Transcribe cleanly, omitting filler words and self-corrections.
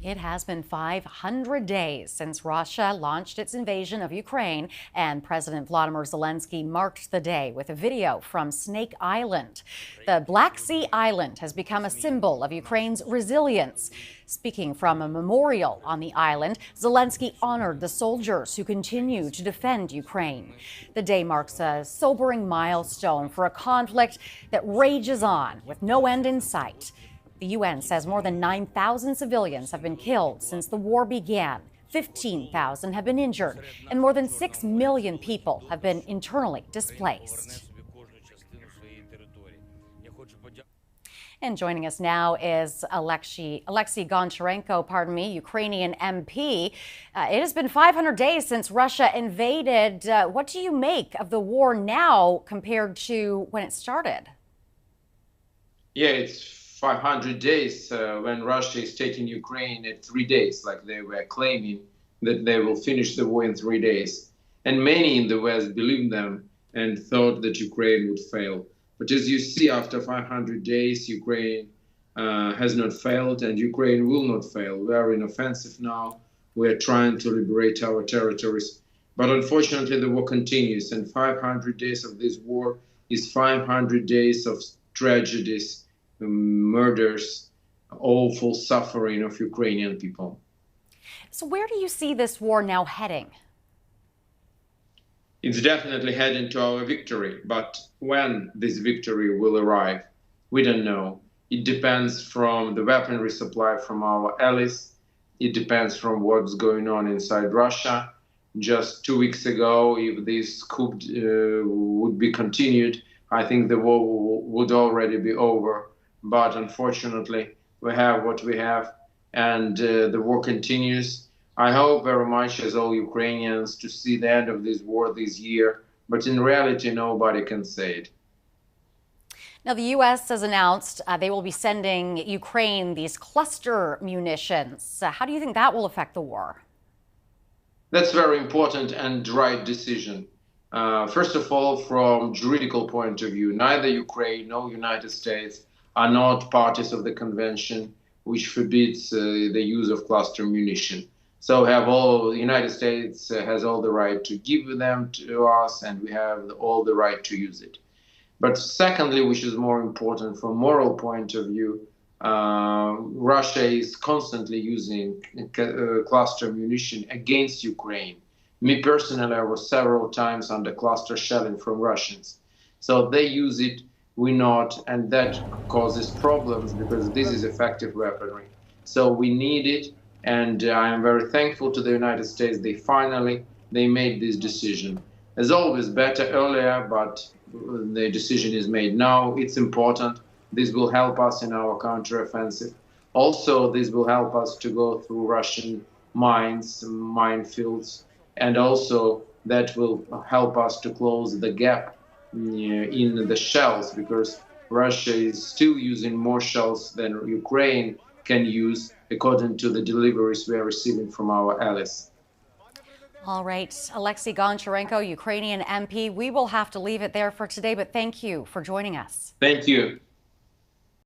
It has been 500 days since Russia launched its invasion of Ukraine, and President Volodymyr Zelensky marked the day with a video from Snake Island. The Black Sea island has become a symbol of Ukraine's resilience. Speaking from a memorial on the island, Zelensky honored the soldiers who continue to defend Ukraine. The day marks a sobering milestone for a conflict that rages on with no end in sight. The UN says more than 9,000 civilians have been killed since the war began. 15,000 have been injured, and more than 6 million people have been internally displaced. And joining us now is Alexey Goncharenko, Ukrainian MP. It has been 500 days since Russia invaded. What do you make of the war now compared to when it started? Yeah, it's 500 days when Russia is taking Ukraine at 3 days, like they were claiming that they will finish the war in 3 days. And many in the West believed them and thought that Ukraine would fail. But as you see, after 500 days, Ukraine has not failed, and Ukraine will not fail. We are in offensive now. We are trying to liberate our territories. But unfortunately, the war continues, and 500 days of this war is 500 days of tragedies, murders, awful suffering of Ukrainian people. So where do you see this war now heading? It's definitely heading to our victory, but when this victory will arrive, we don't know. It depends from the weaponry supply from our allies. It depends from what's going on inside Russia. Just 2 weeks ago, if this coup would be continued, I think the war would already be over. But unfortunately, we have what we have, and the war continues. I hope very much, as all Ukrainians, to see the end of this war this year, but in reality, nobody can say it. Now, the U.S. has announced they will be sending Ukraine these cluster munitions. How do you think that will affect the war? That's very important and right decision. First of all, from juridical point of view, neither Ukraine nor United States are not parties of the convention which forbids the use of cluster munition. So the United States has all the right to give them to us, and we have all the right to use it. But secondly, which is more important from moral point of view, Russia is constantly using cluster munition against Ukraine. Me personally, I was several times under cluster shelling from Russians. So they use it, we not, and that causes problems because this is effective weaponry. So we need it, and I am very thankful to the United States. They made this decision. As always, better earlier, but the decision is made now. It's important. This will help us in our counteroffensive. Also, this will help us to go through Russian mines, minefields, and also that will help us to close the gap in the shells, because Russia is still using more shells than Ukraine can use, according to the deliveries we are receiving from our allies. All right, Alexey Goncharenko, Ukrainian MP. We will have to leave it there for today, but thank you for joining us. Thank you.